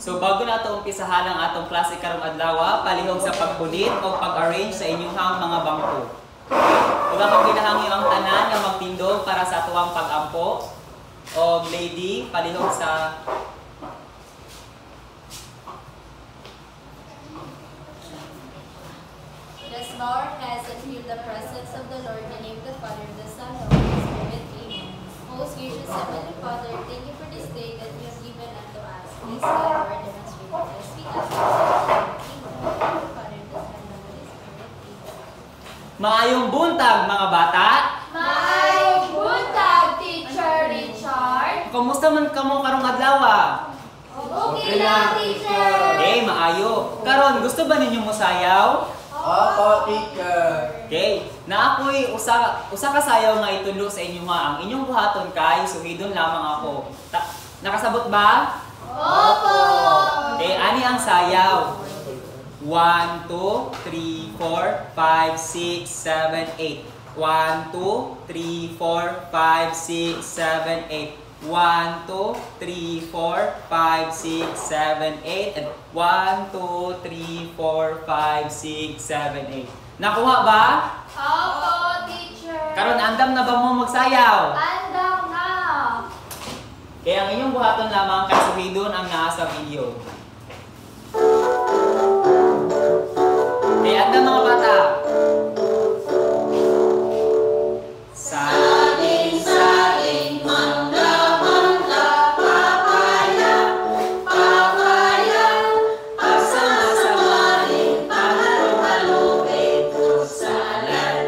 So bago na ito umpisahan ang atong klase karong adlaw, palihog sa pagpunit o pag-arrange sa inyong mga bangko. Ug akong ginahangyo ang tanan nga magtindog para sa atuang pag-ampo. O lady, palihog sa The small has until the presence of the Lord, in the name of the Father, the Son, and the Holy Spirit. Amen. Most gracious Heavenly Father, thank you for this day that you have given unto us. Please, thy word demonstrate with us. Speak out of the Father, the Son, and the Holy Spirit. Amen. maayong buntag mga bata. Maayong buntag, Teacher Richard. Kumusta man kamo karong adlaw? Okay lang, Teacher. Okay, maayo. Karon gusto ba ninyo mosayaw? Opo, teacher. Okay, na ako'y usa ka sayaw nga itulo sa inyo nga. Ang inyong buhaton kay sumidon lamang ako. Nakasabot ba? Opo. Okay, ani ang sayaw. 1, 2, 3, 4, 5, 6, 7, 8. 1, 2, 3, 4, 5, 6, 7, 8. 1, 2, 3, 4, 5, 6, 7, 8. And 1, 2, 3, 4, 5, 6, 7, 8. Nakuha ba? Opo, Teacher. Karon andam na ba mo magsayaw? Andam na. Kaya ang inyong buhaton lamang kay sumidon ang nasa video. Kaya andam mga bata. Saging, saging, mangga, mangga, papaya, papaya, pagsama-samahin, paghalong-halongin, fruit salad,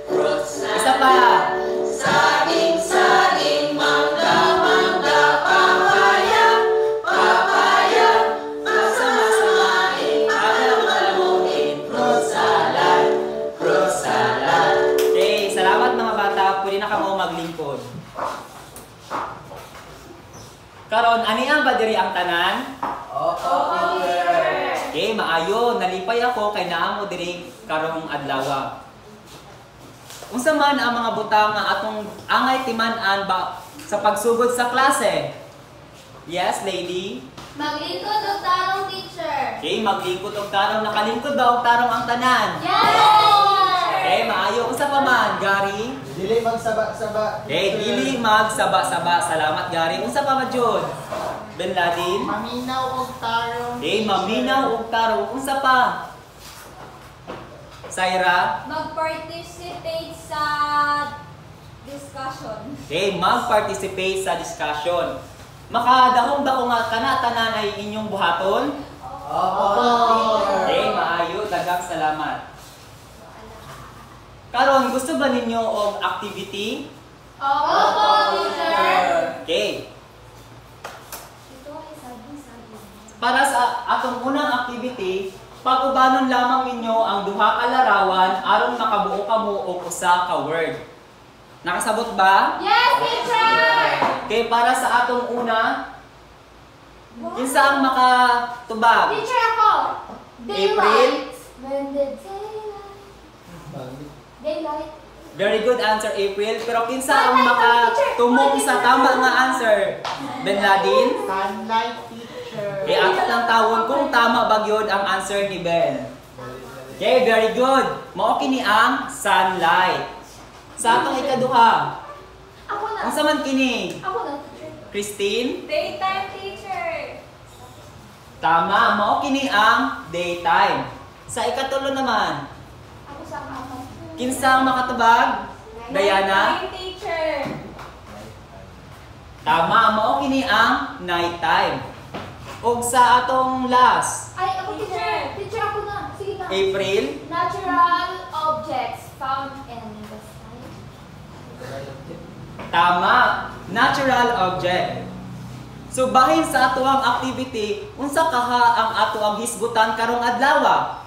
fruit salad. Isa pa. Saging, saging, mangga, mangga, papaya, papaya, pagsama-samahin, paghalong-halongin, fruit salad, fruit salad. Okay, salamat mga bata. Pwede na kamo maglingkod. Karon, ani ang ba diri ang tanan? Opo, teacher. Okay, maayo. Nalipay ako kay naamo diri karong adlaw. Unsa man ang mga butang nga atong angay timan-an ba sa pagsugod sa klase? Yes, lady? Maglingkod og tarong, Teacher. Okay, maglingkod og tarong. Nakalingkod ba og tarong ang tanan? Yes! Okay, maayo. Unsa pa man, Gary? Dili magsaba-saba. Okay, dili magsaba-saba. Salamat, Gary. Unsa pa Jud? Ben Ladin? Maminaw og tarong. Okay, maminaw og tarong. Unsa pa? Saira? Mag-participate sa discussion. Okay, mag-participate sa discussion. Makadahong-dahong nga kana tanan ay inyong buhaton? Opo, teacher. Okay, maayo. Daghang salamat. Karon, gusto ba ninyo og activity? Opo, Teacher. Okay. Para sa atong unang activity, pag-ubanon lamang ninyo ang duha ka larawan aron makabuo kamo og usa ka word. Nakasabot ba? Yes, Teacher! Okay, para sa atong una, kinsa ang makatubag? Teacher ako! April? When the daylight. Very good answer, April. Pero kinsa ang makatumong sa tama nga answer? Ben Ladin? Sunlight, teacher. Okay, ato lang tawon kung tama ba gyud ang answer ni Ben. Okay, very good. Mao kini ang sunlight. Sa atong ikaduha, Ako na. unsa man kini? Ako na, Teacher. Christine? Daytime, Teacher. Tama, mao kini ang daytime. Sa ikatulo naman, Ako sa ako. kinsa ang makatubag? Diana? Nighttime, Teacher. Tama, mao kini ang nighttime. Ug sa atong last, Ay, ako, Teacher. Teacher, ako na. Sige na. April? Natural objects found in the sky. Tama, natural object. So bahin sa ato ang activity, unsa kaha ang ato ang hisgutan karong adlaw?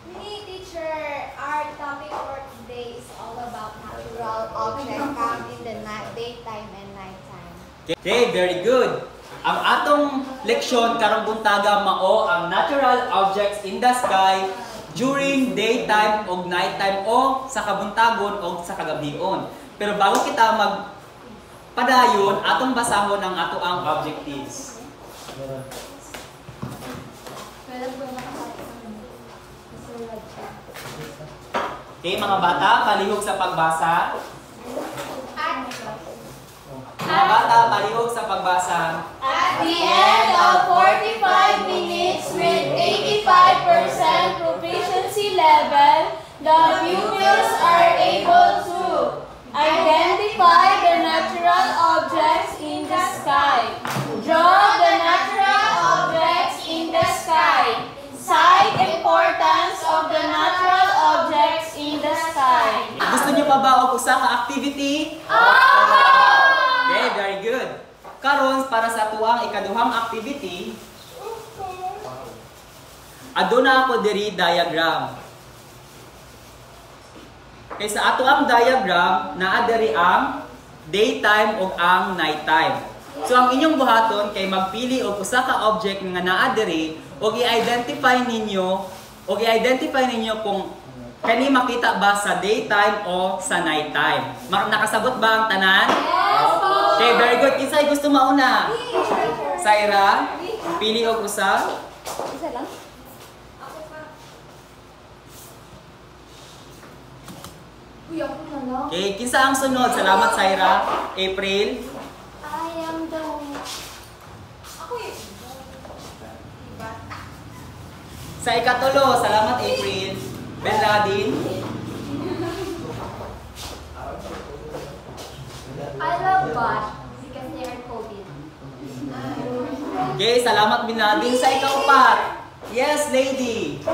Me, Teacher, our topic for today is all about natural objects found in the daytime and nighttime. Okay, very good. Ang atong leksyon karong buntaga mao ang natural objects in the sky during daytime o nighttime o sa kabuntagon o sa kagabion. Pero bago kita magpadayon, atong basahon ang ato ang objectives. Okay, mga bata, palihog sa pagbasa. Mga bata, palihog sa pagbasa. At the end of 45 minutes with 85% proficiency level, the pupils are able to identify the natural objects in the sky, draw the natural objects in the sky, cite importance of the natural objects in the sky. Gusto niyo pa ba og usa ka activity? Okay, very good. Karon para sa tuang ikaduhang activity, aduna ako diri diagram. Kay sa ato ang diagram, naa diri ang daytime ug ang nighttime. So ang inyong buhaton kay magpili og usa ka object nga naa diri ug i-identify ninyo kung kani makita ba sa daytime o sa nighttime. Nakasabot ba ang tanan? Yes, po! Okay, very good. Kinsay gusto mauna? Saira, pili og usa. Isa lang? Uy, ako na lang. Okay, kinsa ang sunod? Salamat Saira. April. I am the... Ako yun. Sa ikatulo, salamat April. Benladin. I love God because they are COVID. Okay, salamat Benladin. Sa ikaupat. Yes, lady.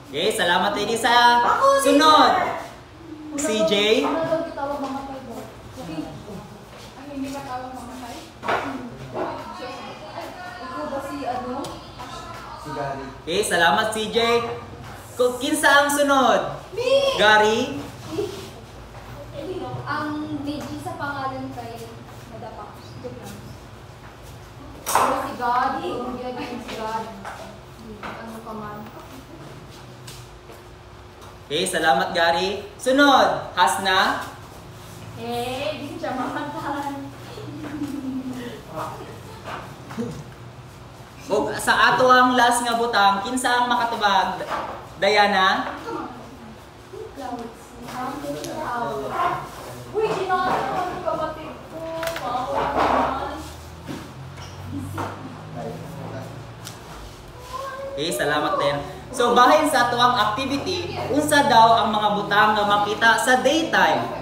Okay, salamat lady. Sa sunod. CJ. Okay, salamat CJ. Kinsa ang sunod? Gary. Ang BG sa pangalan kay Madapa. Si God, si God. Ano pa man. Okay, salamat Gary. Sunod, Hasna. Di siya makantahan. O sa ato ang last nga butang, kinsa ang makatubag? Diana. Uy, ginagawa ko ng kapatid ko. Okay, salamat din. So bahin sa ato ang activity, unsa daw ang mga butang nga makita sa daytime?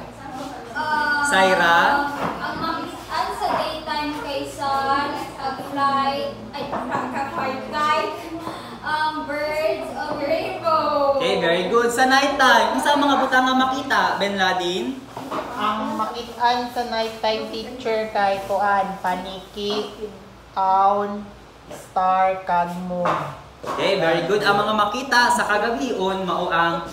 Saira? Ang makitaan sa daytime kay sun, flight, birds of rainbow. Okay, very good. Sa nighttime, unsa ang mga butang nga makita? Benladin? Ang makitaan sa nighttime teacher kay kuan paniki, owl, star, kag moon. Okay, very good. Ang mga makita sa kagabion mao ang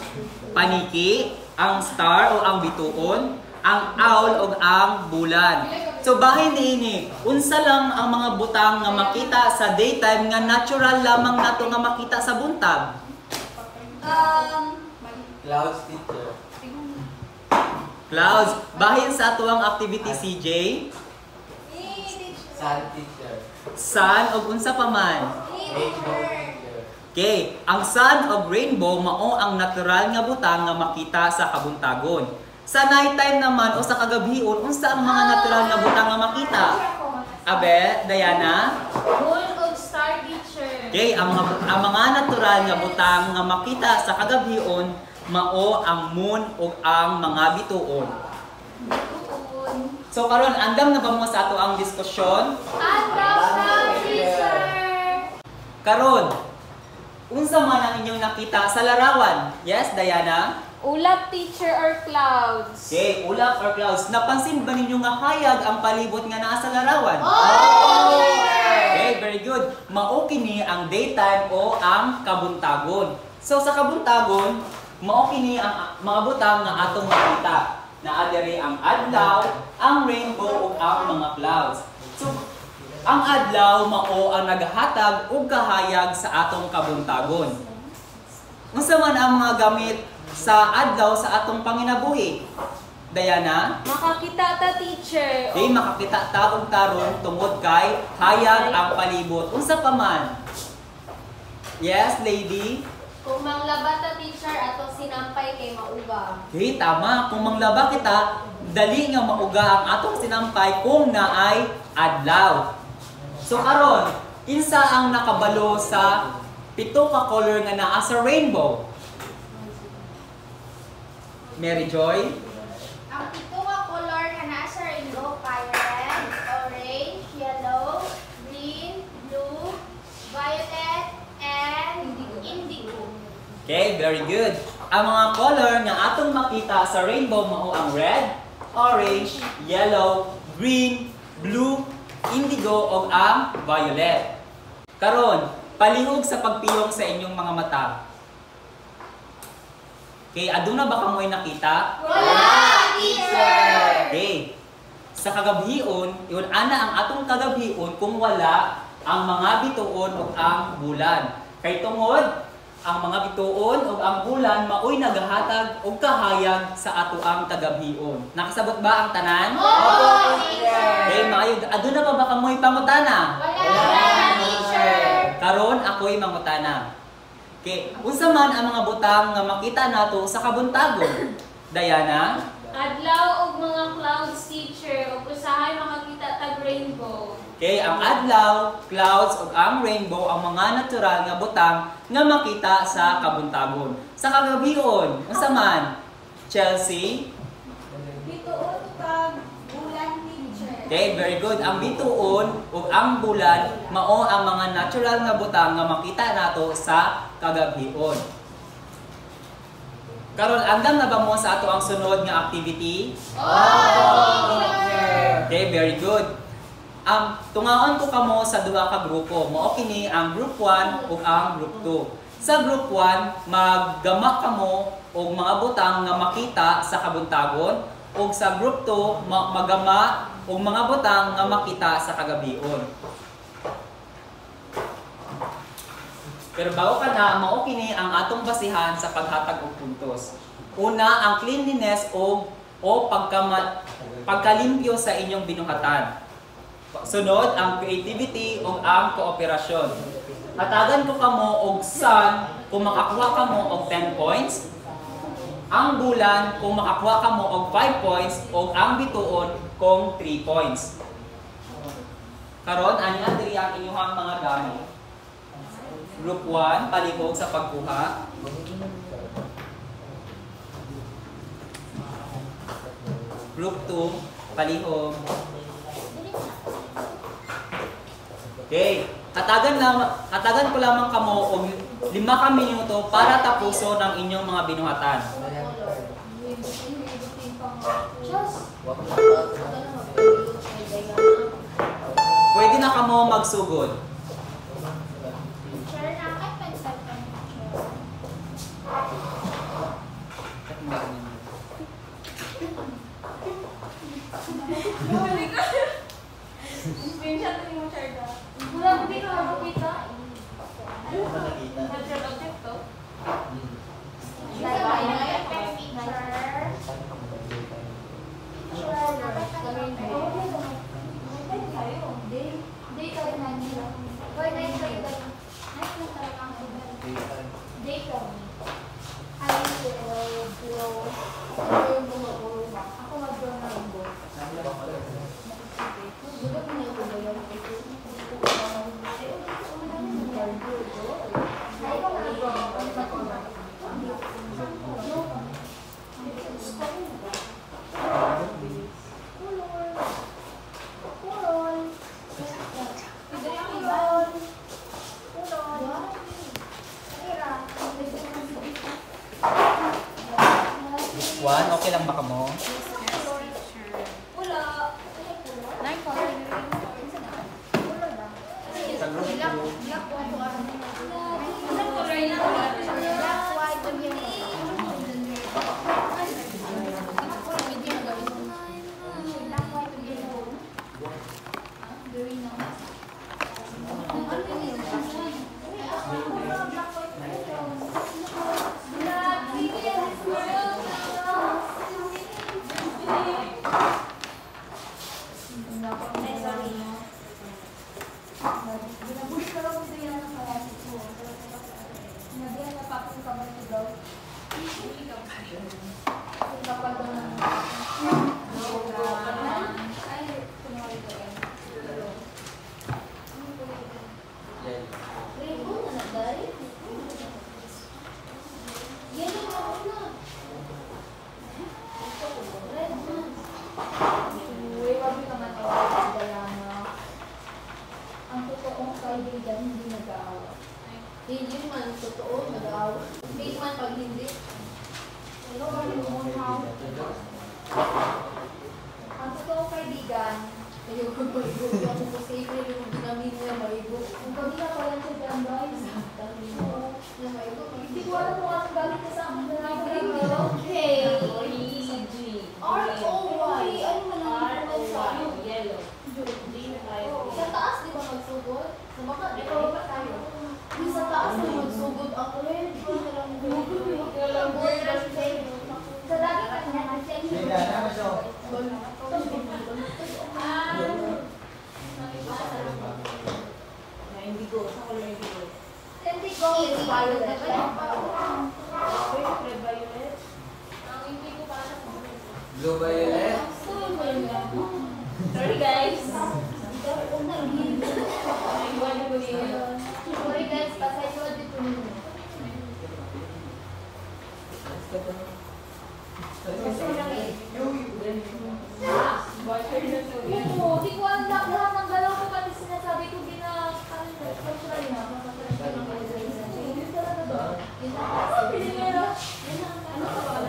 paniki, ang star o ang bituon, ang owl o ang bulan. So bahin niini, unsa lang ang mga butang nga makita sa daytime nga natural lamang nato nga makita sa buntag? Clouds teacher. Clouds. Bahin sa ato ang activity CJ. Sun teacher. Sun o unsa pa man? Rainbow teacher. Okay, ang sun o rainbow mao ang natural nga butang nga makita sa kabuntagon. Sa nighttime naman o sa kagabion, unsa ang mga natural nga butang nga makita? Abe, Diana? Moon of star teacher. Okay, ang mga natural nga butang nga makita sa kagabion mao ang moon o ang mga bituon. So karon andam na ba mo sa ato ang diskusyon? Teacher. Karon, unsa man ang inyong nakita sa larawan? Yes, Diana? Ulap teacher or clouds? Okay, ulap or clouds. Napansin ba ninyo nga hayag ang palibot nga naa sa larawan? Okay, very good. Mao kini ang daytime o ang kabuntagon. So sa kabuntagon, mao kini ang mga butang nga atong makita. Naa diri ang adlaw, ang rainbow ug ang mga clouds. So ang adlaw mao ang naghatag og kahayag sa atong kabuntagon. Unsa man ang mga gamit sa adlaw sa atong panginabuhi? Diana? Makakita ta, teacher. Okay, makakita ta og taron tungod kay hayag ang palibot. Unsa pa man? Yes, lady? Kung manglaba ta, teacher, ato sinampay kay mauga. Okay, tama. Kung manglaba kita, dali nga mauga ang atong sinampay kung naay adlaw. So karon, kinsa ang nakabalo sa pito ka color nga naa sa rainbow? Mary Joy? Ang pito nga color nga naa sa rainbow kay red, orange, yellow, green, blue, violet, and indigo. Okay, very good. Ang mga color nga atong makita sa rainbow mao ang red, orange, yellow, green, blue, indigo o ang violet. Karon, palihog sa pagpiyong sa inyong mga mata. Okay, aduna ba kamoy nakita? Wala, teacher! Okay. Sa kagabhion, yun ana ang atong kagabhion kung wala ang mga bituon o ang bulan. Kay tungod, ang mga bituon o ang bulan maoy nagahatag og kahayag sa ato ang kagabhion. Nakasabot ba ang tanan? Oo, teacher! Okay, maayo. Aduna pa ba kamoy pangutana? Wala, teacher! Karon ako'y mangutana. Okay, unsa man ang mga butang nga makita nato sa kabuntagon? Diana? Adlaw og mga clouds, teacher, ug usahay makakita tag rainbow. Okay, ang adlaw, clouds ug ang rainbow ang mga natural nga butang nga makita sa kabuntagon. Sa kagabhion, unsa man? Chelsea? Bituon kag bulan, teacher. Okay, very good. Ang bituon ug ang bulan mao ang mga natural nga butang nga makita nato sa kagabhion. Karon andam na ba mo sa ato ang sunod nga activity? teacher! Okay, very good. Tungaon ko kamo sa duha ka grupo. Mao kini ang group 1 ug ang group 2. Sa group 1, maggama kamo og mga butang nga makita sa kabuntagon ug sa group 2 magama og mga butang nga makita sa kagabhion. Pero bago ka na, mao kini ang atong basihan sa paghatag og puntos. Una, ang cleanliness o pagkalimpyo sa inyong binuhatan. Sunod, ang creativity o ang kooperasyon. Hatagan ko kamo og sun kung makakuha kamo og 10 points. Ang bulan kung makakuha kamo og 5 points o ang bituon kung 3 points. Karon, ani diri ang inyong mga gamit. Group 1, palihog sa pagkuha. Group 2, palihog. Okay. Hatagan ko lamang kamo og 5 ka minuto para tapuson ang inyong mga binuhatan. Pwede na kamo magsugod. Teacher, nakapagpensal ka, teacher. Screenshot ni mo, Charda. Wala ko dito, nakapita. Natural object to. Teacher, nakapagpensal, teacher. Juan, okay lang ba kamo? Sa group 2. Ay, sorry. Ginabulit ka lang ito yan ang kalapit mo. Nagyan na pa kung kamay ko daw. Kung kapag daw ng ay, kumari ko yan. Yan. Rainbow na nagdari. Yan yung ako na. Red na. Uy, wag mo naman tawag si Diana. Ang totoong kaibigan hindi nag-aawa. Hindi man totoo nag-aawa. Hindi man pag hindi. Hello, mo how? Ang totoong kaibigan, ayoko ko ibo. Ako po sa ipin yung ginamin niya maibo. Kung kabila pala siya dyan guys. Na maibo. Hindi ko alam kung anong galit niya sa akin. Okay. R-O-Y. Ano man ang R-O-Y. Yellow. Sa taas, di ba magsugod? Sa baka, ikaw ba tayo? Di sa taas na magsugod ako rin. Sa lagi ka niya, Indigo, sa color indigo. Indigo is violet. Violet. Ang indigo para sa Blue violet. Sorry guys. Sorry guys, pasay ko dito nyo. Oo, di ko alam lahat ng galaw ko pati sinasabi ko ginakalit na. Hindi talaga ba? Ano ka ba?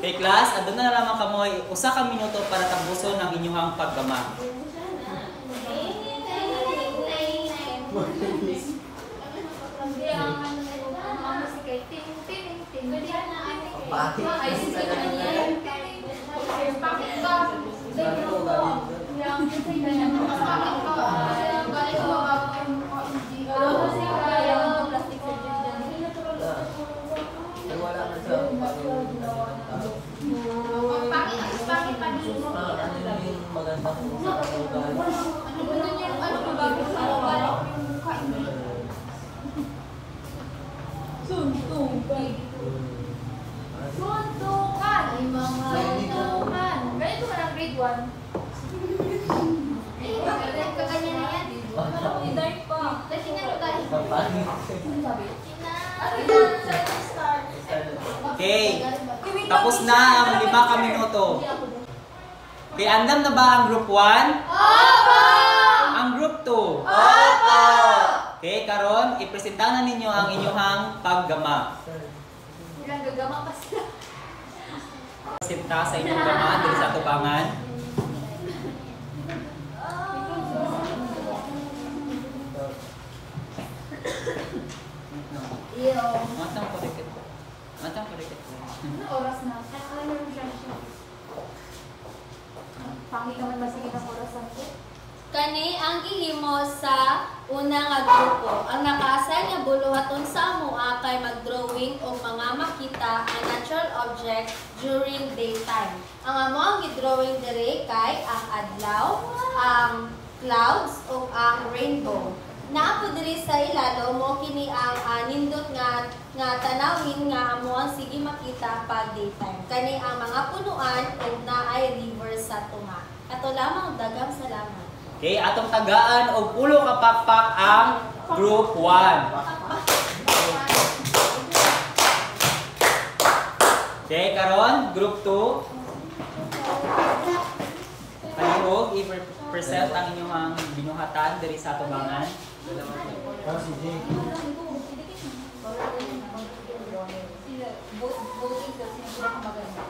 Okay class, adun na naman kamoy usa ka minuto para tapuson ang inyong paggama. Wala na sa ano yung maganda kung sa Suntukan! Ay, mga suntukan! Ganito ka ng grade 1. Kaganyan na yan. May dark pa. Lasing ano tayo? Papangit. Ano yan? Start. Okay. Tapos na ang 5 ka minuto. Okay, andam na ba ang group 1? Opo! Ang group 2? Opo! Okay, karon ipresenta na ninyo ang inyong paggama. Ilang gagama pa sila. Presenta sa inyong gama diri sa tubangan. Iyo. Matang ko dikit. Matang ko dikit. Ano oras na? Ano yung siya? Pangit naman masigit ang orasan ko. Kani ang gihimo sa una nga grupo. Ang nakaasay nga buluhaton sa amoa kay mag-drawing o mga makita ang natural object during daytime. Ang amo ang gidrawing dire kay ang adlaw, ang clouds o ang rainbow. Naapo diri sa ilalo mo kini ang nindot nga tanawin nga amo ang sige makita pag daytime. Kani ang mga punuan ug naay river sa tunga. Ato lamang daghang salamat. Okay, atong tagaan og pulo ka pakpak ang group 1. Okay, karon group 2. Palihog i-present ang inyong binuhatan diri sa tubangan. Voting sa sino pinakamaganda.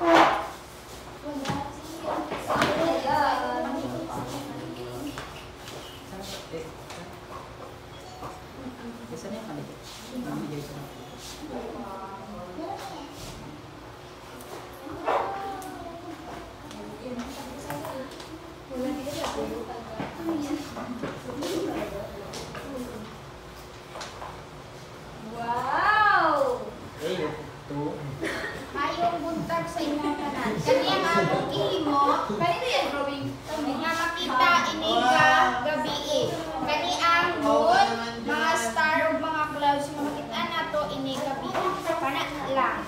Bisan niya kanito. lang.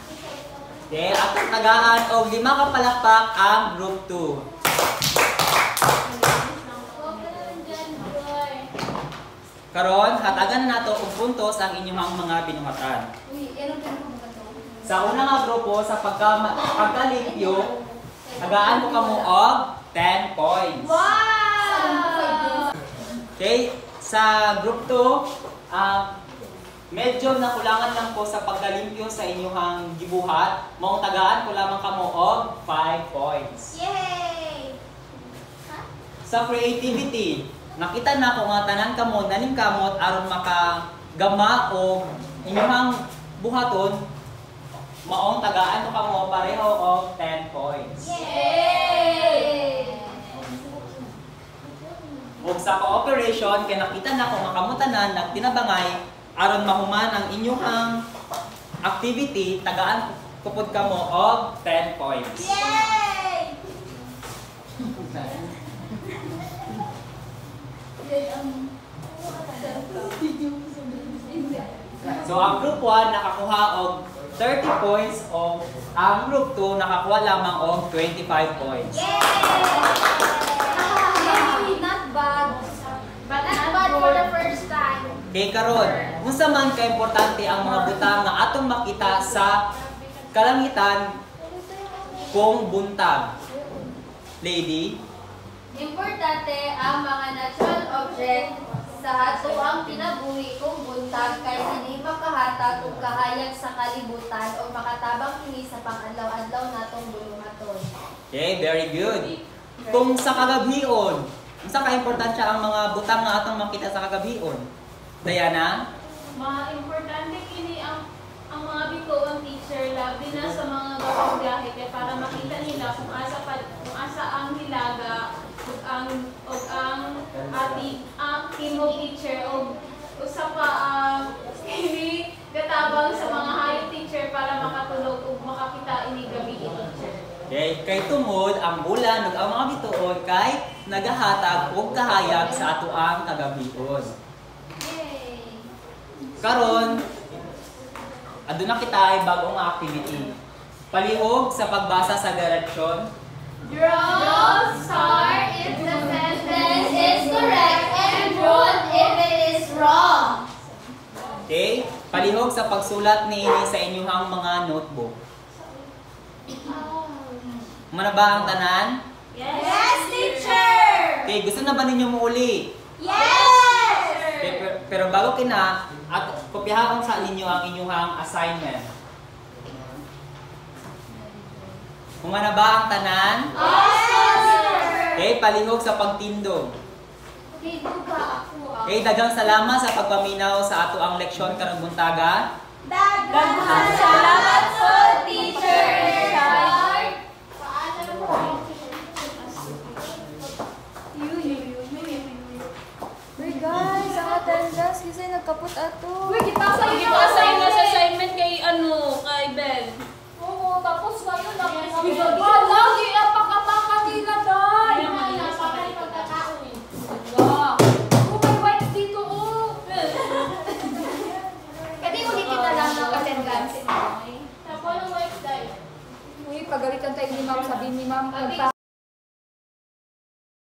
Okay, atong tagaan og 5 ka palakpak ang group 2. Karon, hatagan na nato og puntos ang inyong mga binuhatan. Uy, ano ba mo ba to? Sa una nga grupo, sa pagkalimpyo, tagaan ko kamo og 10 points. Wow! Okay, sa group 2, medyo nakulangan lang po sa pagkalimpyo sa inyong gibuhat. Maong tagaan ko lamang kamo og 5 points. Yay! Sa creativity, nakita na ko nga tanan kamo nalingkamot aron makagama o inyong buhaton. Maong tagaan ko kamo pareho og 10 points. Yay! Ug sa cooperation kay nakita na ko makamutanan nagtinabangay aron mahuman ang inyong activity, tagaan ko pud kamo og 10 points. Yay! So ang group 1 nakakuha og 30 points o ang group 2 nakakuha lamang og 25 points. Yay! Not bad. But not bad for the first time. Kay karon, unsa man ka importante ang mga butang nga atong makita sa kalangitan kung buntag. Lady, Importante ang mga natural object sa ato ang kinabuhi kung buntag kay hindi makahatag og kahayag sa kalibutan o makatabang kini sa pang-adlaw-adlaw natong bulungaton. okay, very good. Kung sa kagabion, unsa ka importante ang mga butang nga atong makita sa kagabion? Diana? Importante kini ang mga bituon teacher labi na sa mga gawang biyahe kay para makita nila kung asa ang hilaga ug ang timog teacher ug usa pa kini gatabang sa mga hayop teacher para makatulog ug makakita ini gabi teacher. Okay, kay tungod ang bulan ug ang mga bituon kay nagahatag og kahayag sa atoang kagabion. Yay! Karon, aduna kita ay bagong activity. Palihog sa pagbasa sa direksyon. Draw star if the sentence is correct and root if it is wrong. Okay? Palihog sa pagsulat niini sa inyong mga notebook. Mana ba ang tanan? Yes, teacher! Okay, gusto na ba ninyo muuli? Yes! Okay, pero bago kina, at kopyahan sa ninyo ang inyong assignment. Kumana ba ang tanan? Yes! Okay, palihog sa pagtindog. Okay, duga ako. Okay, daghang salamat sa pagpaminaw sa ato ang leksyon karong buntaga. Daghang salamat po, teacher! Paano mo? Uy guys, ang attendance kasi nagkaput ato. Uy, gipasa yun Ipasay na sa assignment kay kay Ben. Oo, tapos ngayon lang. Lagi ang pakataka nila, Day. Ay, napakay pagkatao eh. Wow. Oh, may white dito, oh. Kasi ulitin na lang ng attendance. Tapos ang white, Day. Uy, pagalitan tayo ni ma'am, sabi ni ma'am,